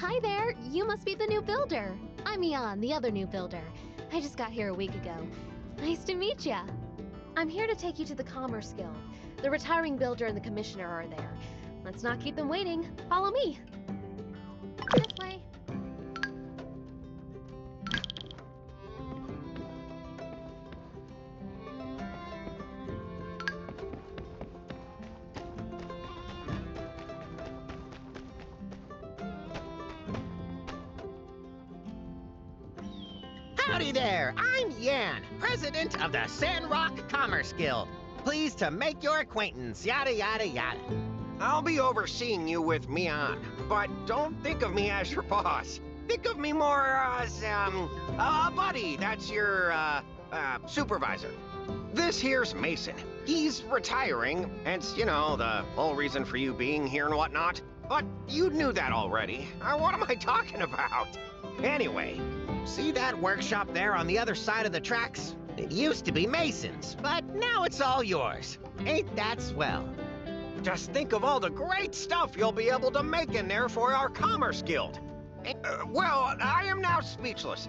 Hi there, you must be the new builder. I'm Ian, the other new builder. I just got here a week ago. Nice to meet ya. I'm here to take you to the Commerce Guild. The retiring builder and the commissioner are there. Let's not keep them waiting. Follow me. This way. Howdy there, I'm Yan, president of the Sandrock Commerce Guild. Pleased to make your acquaintance, yada yada yada. I'll be overseeing you with Mian, but don't think of me as your boss. Think of me more as, a buddy. That's your, supervisor. This here's Mason. He's retiring, hence, you know, the whole reason for you being here and whatnot. But you knew that already. What am I talking about? Anyway, See that workshop there on the other side of the tracks? It used to be Mason's, but now it's all yours. Ain't that swell? just think of all the great stuff you'll be able to make in there for our Commerce Guild. Well, I am now speechless.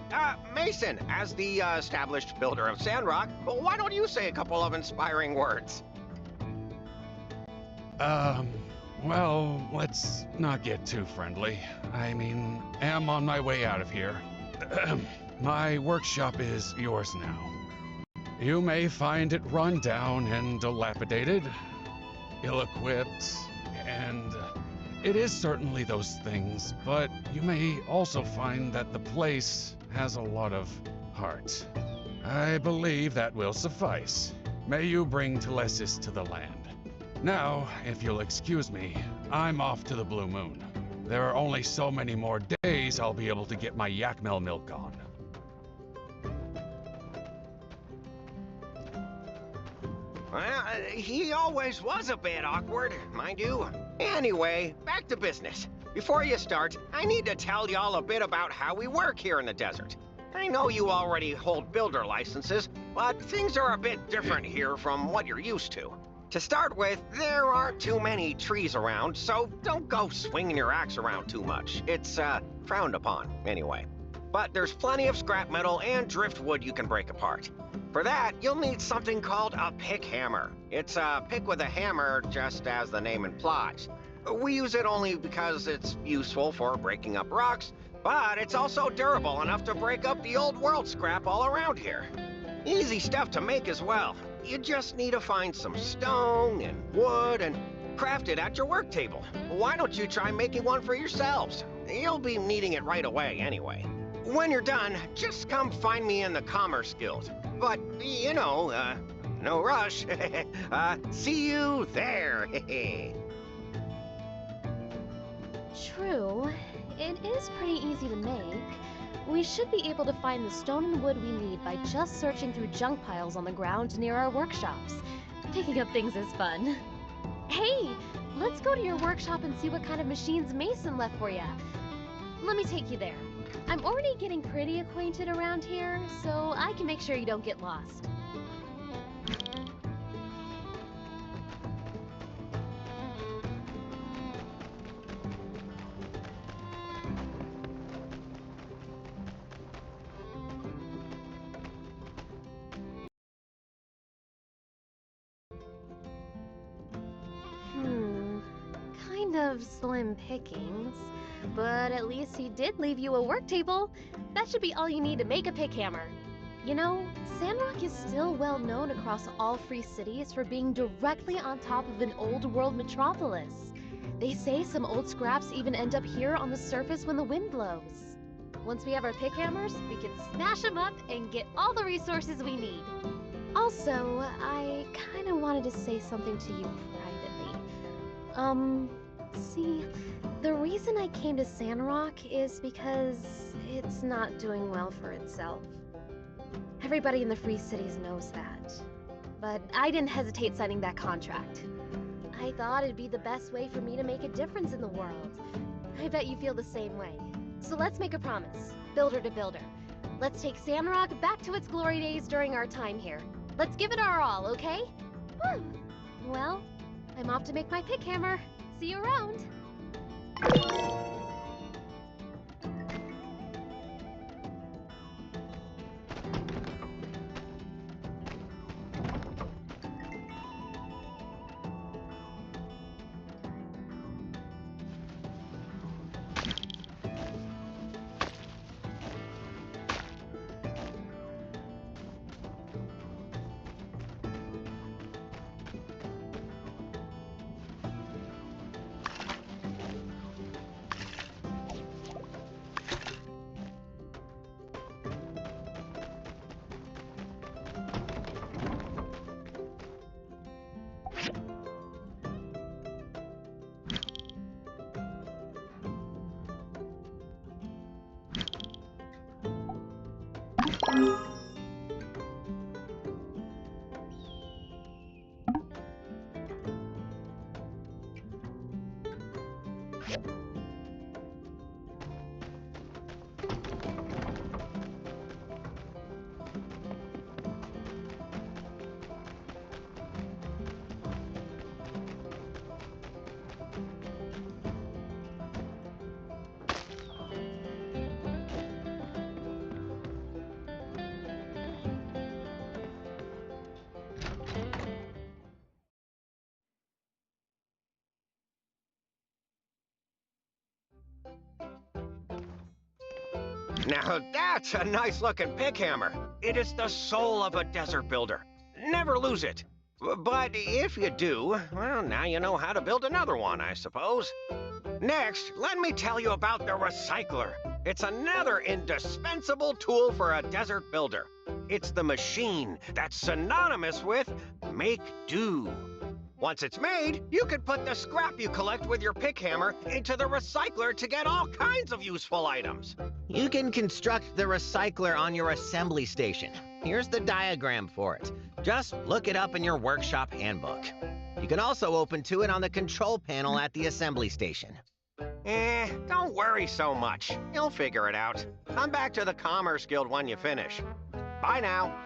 Mason, as the established builder of Sandrock, why don't you say a couple of inspiring words? Well, let's not get too friendly. I mean, am on my way out of here. My workshop is yours now. You may find it run down and dilapidated, ill-equipped, and it is certainly those things, but you may also find that the place has a lot of heart. I believe that will suffice. May you bring Telesis to the land. Now, if you'll excuse me, I'm off to the Blue Moon. There are only so many more days I'll be able to get my Yakmel milk on. Well, he always was a bit awkward, mind you. Anyway, back to business. Before you start, I need to tell y'all a bit about how we work here in the desert. I know you already hold builder licenses, but things are a bit different here from what you're used to. To start with, there aren't too many trees around, so don't go swinging your axe around too much. It's, frowned upon, anyway. But there's plenty of scrap metal and driftwood you can break apart. For that, you'll need something called a pick hammer. It's a pick with a hammer, just as the name implies. We use it only because it's useful for breaking up rocks, but it's also durable enough to break up the old world scrap all around here. Easy stuff to make as well. You just need to find some stone and wood and craft it at your work table. Why don't you try making one for yourselves? You'll be needing it right away anyway. When you're done, just come find me in the Commerce Guild. But, you know, no rush. See you there. True. It is pretty easy to make. We should be able to find the stone and wood we need by just searching through junk piles on the ground near our workshops. Picking up things is fun. Hey, let's go to your workshop and see what kind of machines Mason left for you. Let me take you there. I'm already getting pretty acquainted around here, so I can make sure you don't get lost. Kind of slim pickings. But at least he did leave you a work table. That should be all you need to make a pick hammer. You know, Sandrock is still well known across all free cities for being directly on top of an old world metropolis. They say some old scraps even end up here on the surface when the wind blows. Once we have our pick hammers, we can smash them up and get all the resources we need. Also, I kind of wanted to say something to you privately. See, the reason I came to Sandrock is because it's not doing well for itself. Everybody in the Free Cities knows that. But I didn't hesitate signing that contract. I thought it'd be the best way for me to make a difference in the world. I bet you feel the same way. So let's make a promise, builder to builder. Let's take Sandrock back to its glory days during our time here. Let's give it our all, okay? Whew. Well, I'm off to make my pick hammer. See you around. Now that's a nice-looking pick hammer. It is the soul of a desert builder. Never lose it. But if you do, well, now you know how to build another one, I suppose. Next, let me tell you about the recycler. It's another indispensable tool for a desert builder. It's the machine that's synonymous with make do. Once it's made, you can put the scrap you collect with your pick hammer into the recycler to get all kinds of useful items. You can construct the recycler on your assembly station. Here's the diagram for it. Just look it up in your workshop handbook. You can also open to it on the control panel at the assembly station. Don't worry so much. You'll figure it out. Come back to the Commerce Guild when you finish. Bye now.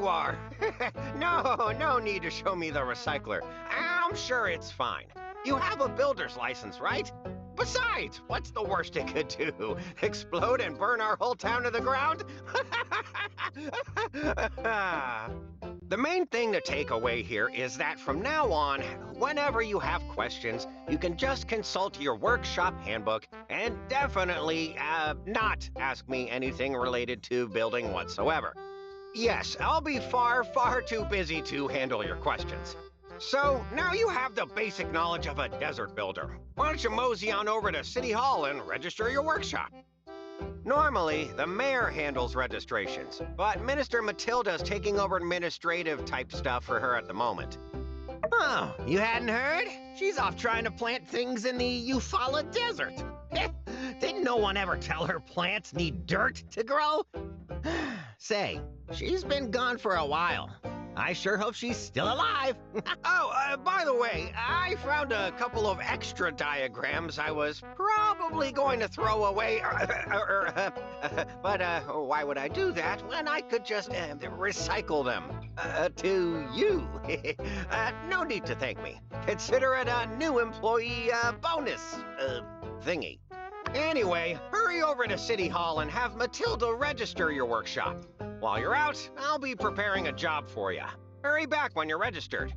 you are. No need to show me the recycler. I'm sure it's fine. You have a builder's license, right? Besides, what's the worst it could do? Explode and burn our whole town to the ground? The main thing to take away here is that from now on, whenever you have questions, you can just consult your workshop handbook and definitely not ask me anything related to building whatsoever. Yes, I'll be far too busy to handle your questions. So, now you have the basic knowledge of a desert builder. Why don't you mosey on over to City Hall and register your workshop? Normally, the mayor handles registrations, but Minister Matilda's taking over administrative type stuff for her at the moment. Oh, you hadn't heard? She's off trying to plant things in the Eufaula Desert. Didn't no one ever tell her plants need dirt to grow? Say, she's been gone for a while. I sure hope she's still alive. By the way, I found a couple of extra diagrams I was probably going to throw away. But why would I do that when I could just recycle them to you? No need to thank me. Consider it a new employee bonus thingy. Anyway, hurry over to City Hall and have Matilda register your workshop. While you're out, I'll be preparing a job for you. Hurry back when you're registered.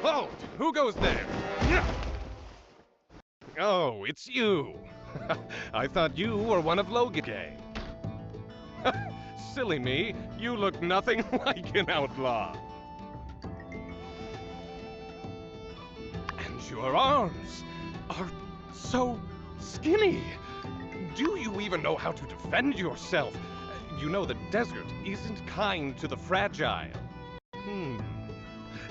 Halt! Who goes there? Oh, it's you. I thought you were one of Logan's gang. Silly me, you look nothing like an outlaw. And your arms are so skinny. Do you even know how to defend yourself? You know the desert isn't kind to the fragile.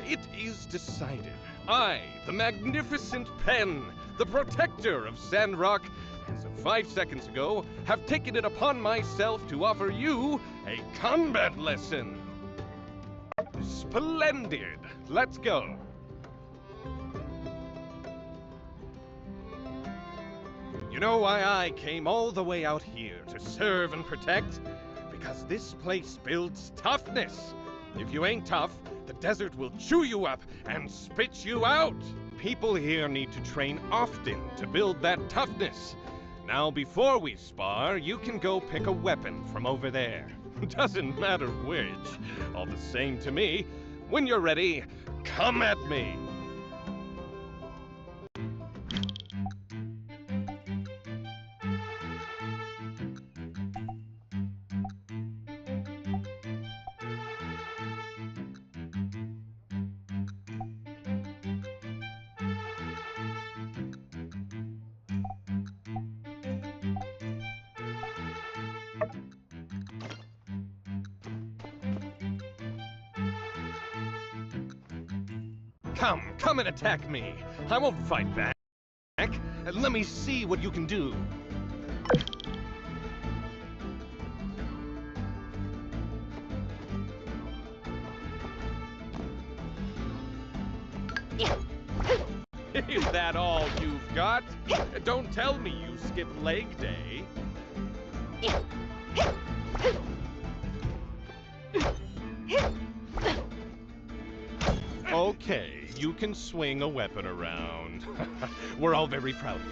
It is decided. I, the magnificent Pen, the protector of Sandrock, as of 5 seconds ago, have taken it upon myself to offer you a combat lesson. Splendid. Let's go. You know why I came all the way out here to serve and protect? Because this place builds toughness. If you ain't tough, the desert will chew you up and spit you out. People here need to train often to build that toughness. Now, before we spar, you can go pick a weapon from over there. Doesn't matter which. All the same to me. When you're ready, come at me. Come and attack me. I won't fight back. Let me see what you can do. Is that all you've got? Don't tell me you skip leg day. Okay, you can swing a weapon around. We're all very proud of you.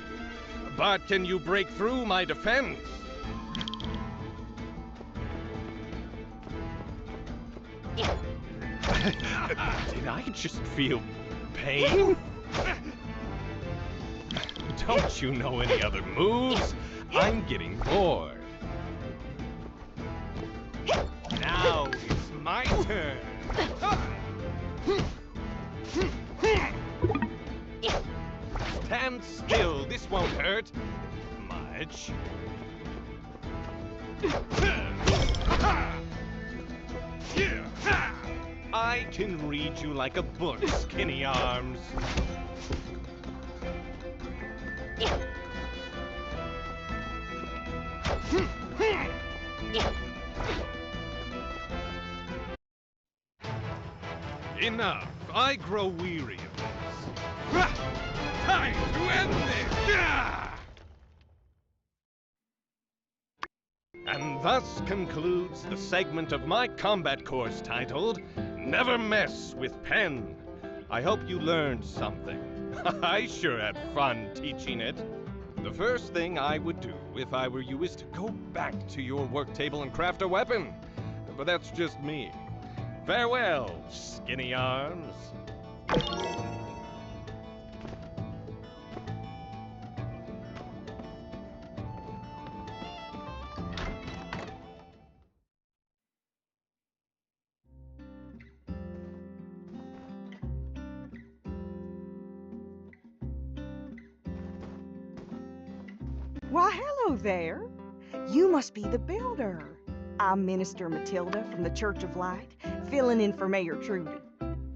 But can you break through my defense? Did I just feel pain? Don't you know any other moves? I'm getting bored. Now it's my turn. Stand still, this won't hurt much. I can read you like a book, skinny arms. Enough. I grow weary of this. Time to end this! And thus concludes the segment of my combat course titled Never Mess with Pen. I hope you learned something. I sure had fun teaching it. The first thing I would do if I were you is to go back to your work table and craft a weapon. But that's just me. Farewell, skinny arms. Why, hello there. You must be the builder. I'm Minister Matilda from the Church of Light, filling in for Mayor Trudy.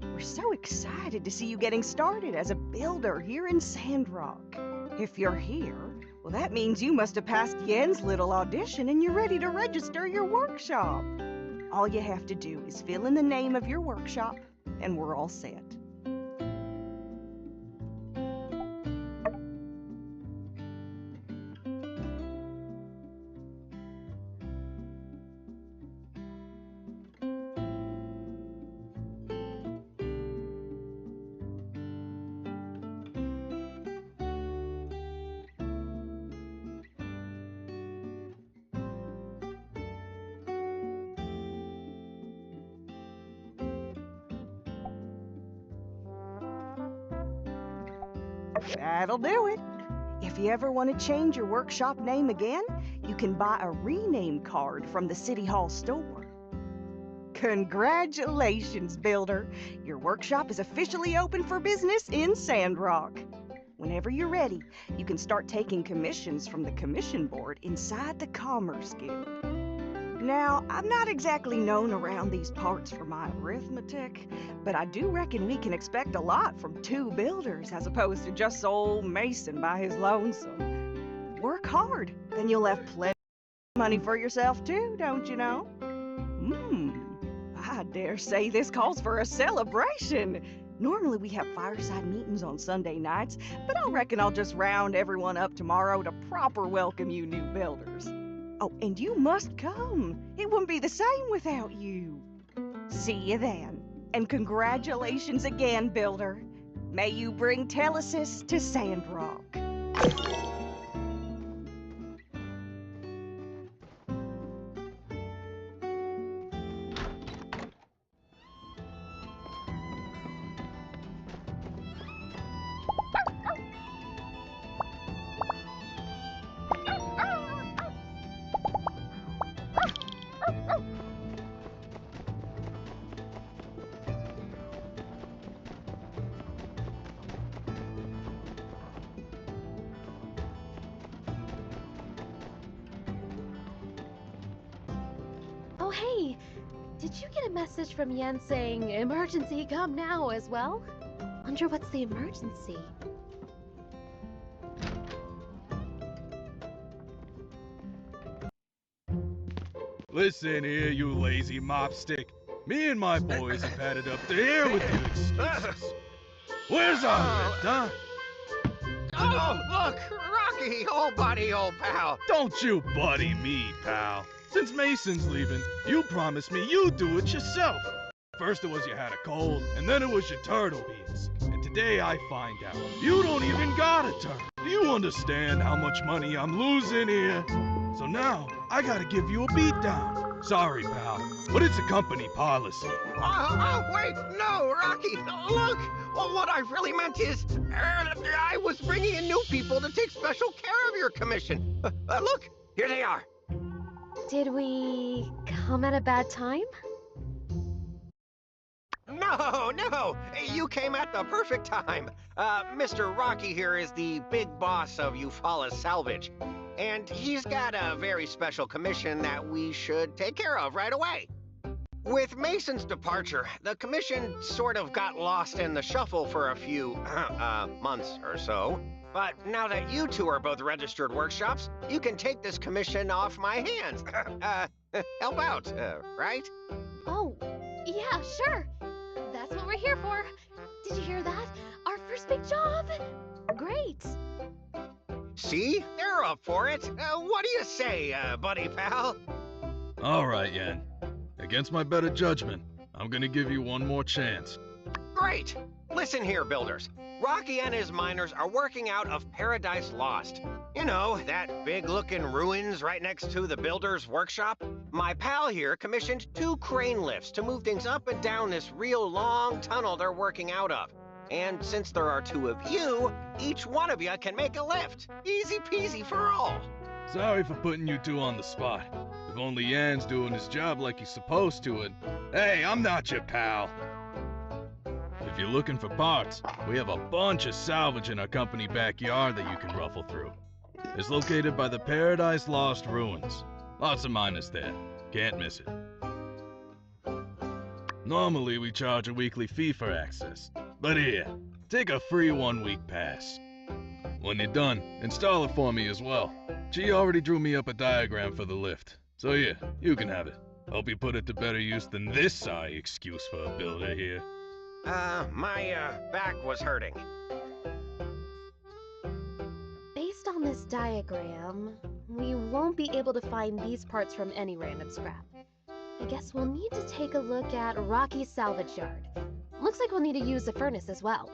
We're so excited to see you getting started as a builder here in Sandrock. If you're here, well, that means you must have passed Yen's little audition and you're ready to register your workshop. All you have to do is fill in the name of your workshop, and we're all set. That'll do it. If you ever want to change your workshop name again, you can buy a rename card from the City Hall store. Congratulations, builder. Your workshop is officially open for business in Sandrock. Whenever you're ready, you can start taking commissions from the commission board inside the Commerce Guild. Now, I'm not exactly known around these parts for my arithmetic, but I do reckon we can expect a lot from two builders as opposed to just old Mason by his lonesome. Work hard, then you'll have plenty of money for yourself too, don't you know? I dare say this calls for a celebration. Normally we have fireside meetings on Sunday nights, but I reckon I'll just round everyone up tomorrow to proper welcome you new builders. Oh, and you must come. It wouldn't be the same without you. See you then. And congratulations again, builder. May you bring Telesis to Sandrock. Oh, hey, did you get a message from Yen saying, emergency, come now as well? Wonder what's the emergency? Listen here, you lazy mopstick. Me and my boys have had it up to here with you excuses. Where's our lift, huh? Oh, look! Rocky, old buddy, old pal. Don't you buddy me, pal. Since Mason's leaving, you promised me you'd do it yourself. First it was you had a cold, and then it was your turtle beans. And today I find out you don't even got a turtle. Do you understand how much money I'm losing here? So now, I gotta give you a beatdown. Sorry, pal, but it's a company policy. Wait, no, Rocky, look! Well, what I really meant is, I was bringing in new people to take special care of your commission. Look, here they are. Did we come at a bad time? No, you came at the perfect time. Mr. Rocky here is the big boss of Eufaula Salvage, and he's got a very special commission that we should take care of right away. With Mason's departure, the commission sort of got lost in the shuffle for a few months or so. But now that you two are both registered workshops, you can take this commission off my hands. Help out, right? Oh, yeah, sure. That's what we're here for. Did you hear that? Our first big job. Great. See? They're up for it. What do you say, buddy pal? All right, Yan. Against my better judgment, I'm gonna give you one more chance. Great! Listen here, builders. Rocky and his miners are working out of Paradise Lost. You know, that big-looking ruins right next to the builder's workshop? My pal here commissioned 2 crane lifts to move things up and down this real long tunnel they're working out of. And since there are 2 of you, each one of you can make a lift. Easy peasy for all. Sorry for putting you two on the spot. If only Yan's doing his job like he's supposed to, and hey, I'm not your pal. If you're looking for parts, we have a bunch of salvage in our company backyard that you can ruffle through. It's located by the Paradise Lost ruins. Lots of miners there. Can't miss it. Normally, we charge a weekly fee for access. But here, take a free 1-week pass. When you're done, install it for me as well. She already drew me up a diagram for the lift. So yeah, you can have it. Hope you put it to better use than this sorry excuse for a builder here. My back was hurting. Based on this diagram, we won't be able to find these parts from any random scrap. I guess we'll need to take a look at Rocky's salvage yard. Looks like we'll need to use a furnace as well.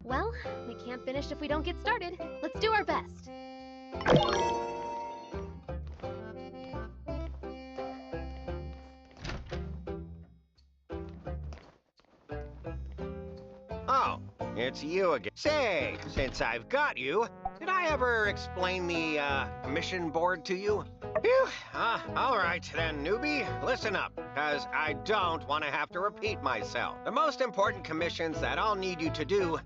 Well, we can't finish if we don't get started. Let's do our best. Oh, it's you again. Say, since I've got you, did I ever explain the, commission board to you? Phew, all right then, newbie, listen up, because I don't want to have to repeat myself. The most important commissions that I'll need you to do,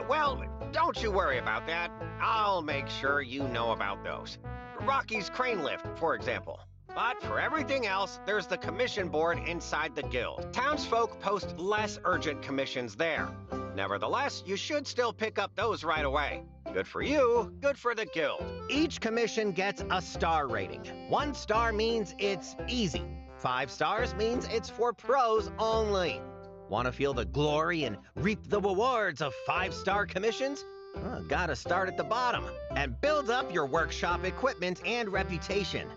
well, don't you worry about that. I'll make sure you know about those. Rocky's crane lift, for example. But for everything else, there's the commission board inside the guild. Townsfolk post less urgent commissions there. Nevertheless, you should still pick up those right away. Good for you, good for the guild. Each commission gets a star rating. 1 star means it's easy. 5 stars means it's for pros only. Want to feel the glory and reap the rewards of 5-star commissions? Well, gotta start at the bottom and build up your workshop equipment and reputation.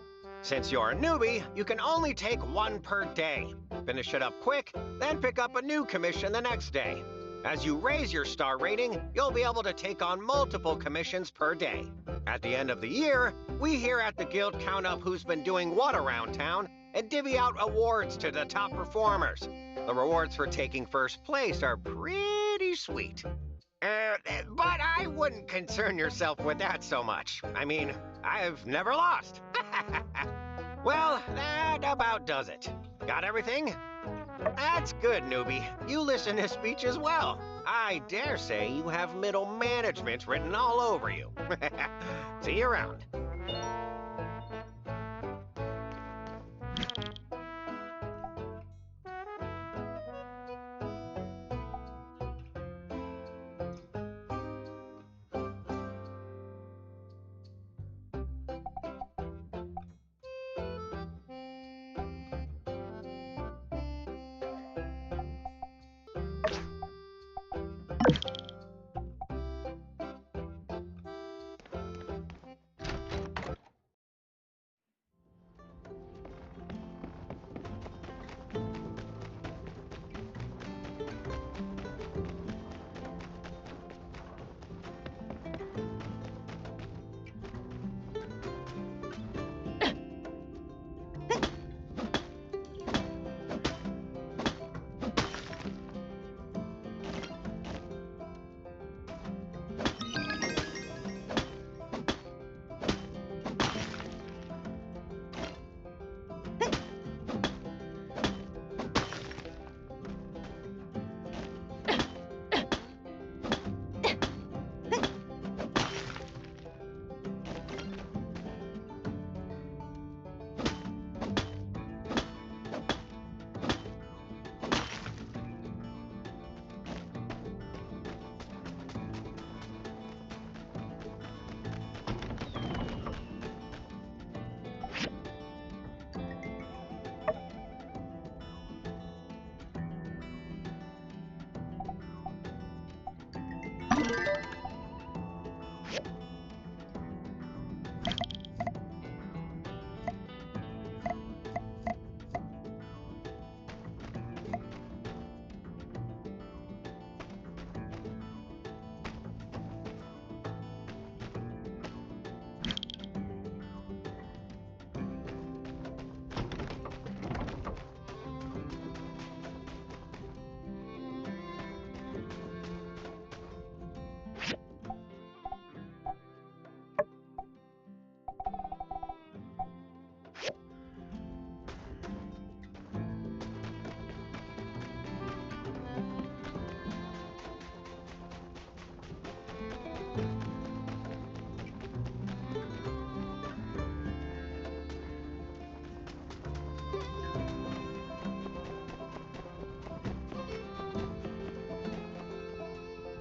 Since you're a newbie, you can only take 1 per day. Finish it up quick, then pick up a new commission the next day. As you raise your star rating, you'll be able to take on multiple commissions per day. At the end of the year, we here at the Guild count up who's been doing what around town and divvy out awards to the top performers. The rewards for taking first place are pretty sweet. But I wouldn't concern yourself with that so much. I mean, I've never lost. Well, that about does it. Got everything? That's good, newbie. You listen to speech as well. I dare say you have middle management written all over you. See you around.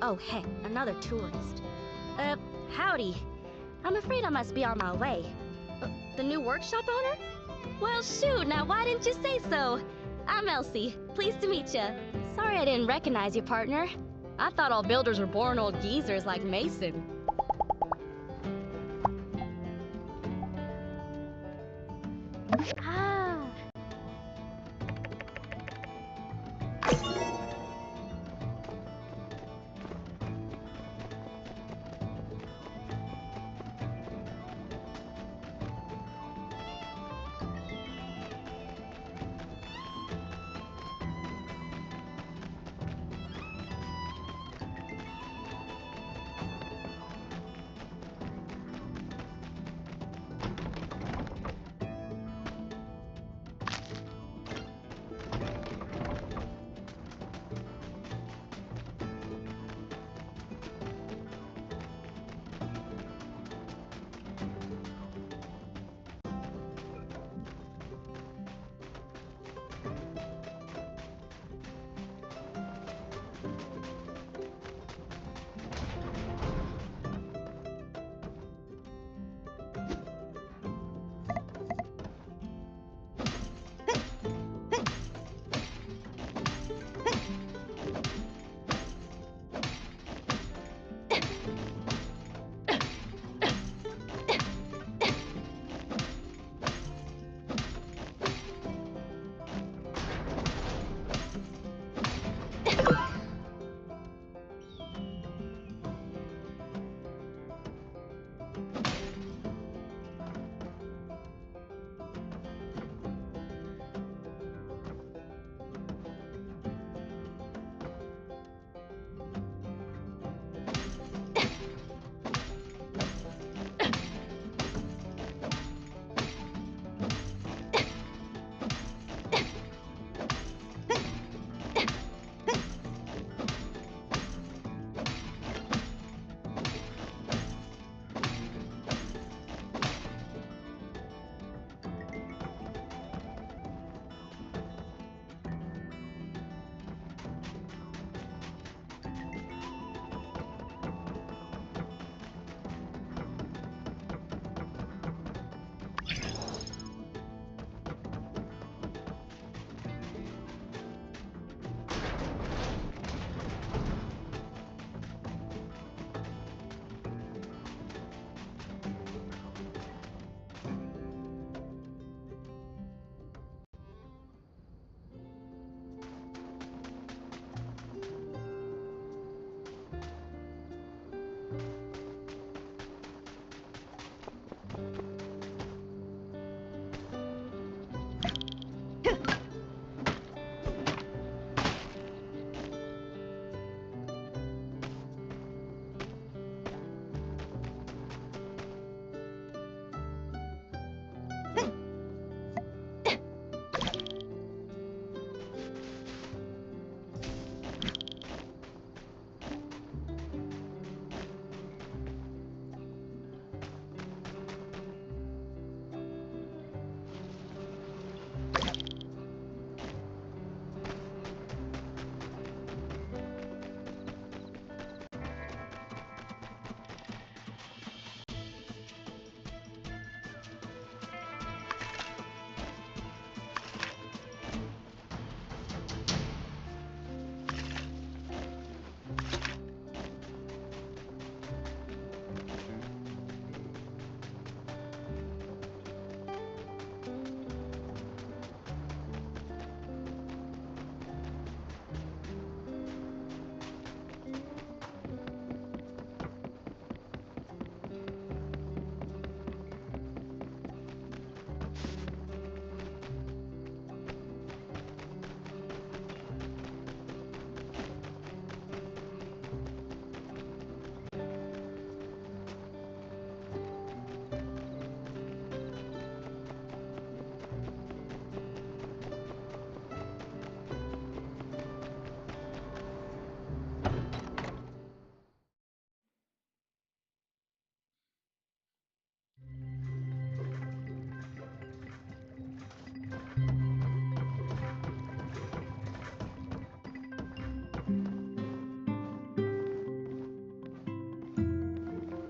Oh, heck, another tourist. Howdy. I'm afraid I must be on my way. The new workshop owner? Well, shoot, now why didn't you say so? I'm Elsie. Pleased to meet ya. Sorry I didn't recognize you, partner. I thought all builders were born old geezers like Mason. Ah.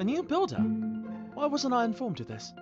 A new builder? Why wasn't I informed of this?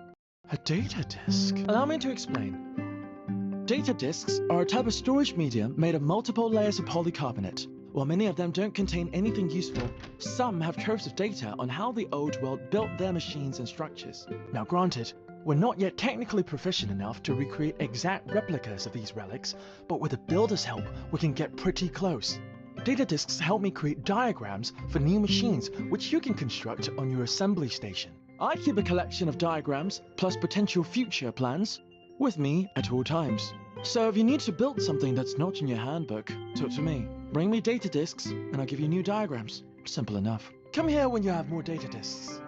A data disk? Allow me to explain. Data disks are a type of storage medium made of multiple layers of polycarbonate. While many of them don't contain anything useful, some have troves of data on how the old world built their machines and structures. Now granted, we're not yet technically proficient enough to recreate exact replicas of these relics, but with a builder's help, we can get pretty close. Data disks help me create diagrams for new machines which you can construct on your assembly station. I keep a collection of diagrams, plus potential future plans, with me at all times. So if you need to build something that's not in your handbook, talk to me. Bring me data disks, and I'll give you new diagrams. Simple enough. Come here when you have more data disks.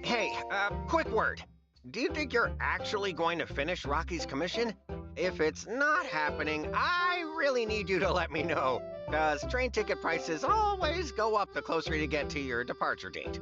Hey, quick word. Do you think you're actually going to finish Rocky's commission? If it's not happening, I really need you to let me know, because train ticket prices always go up the closer you get to your departure date.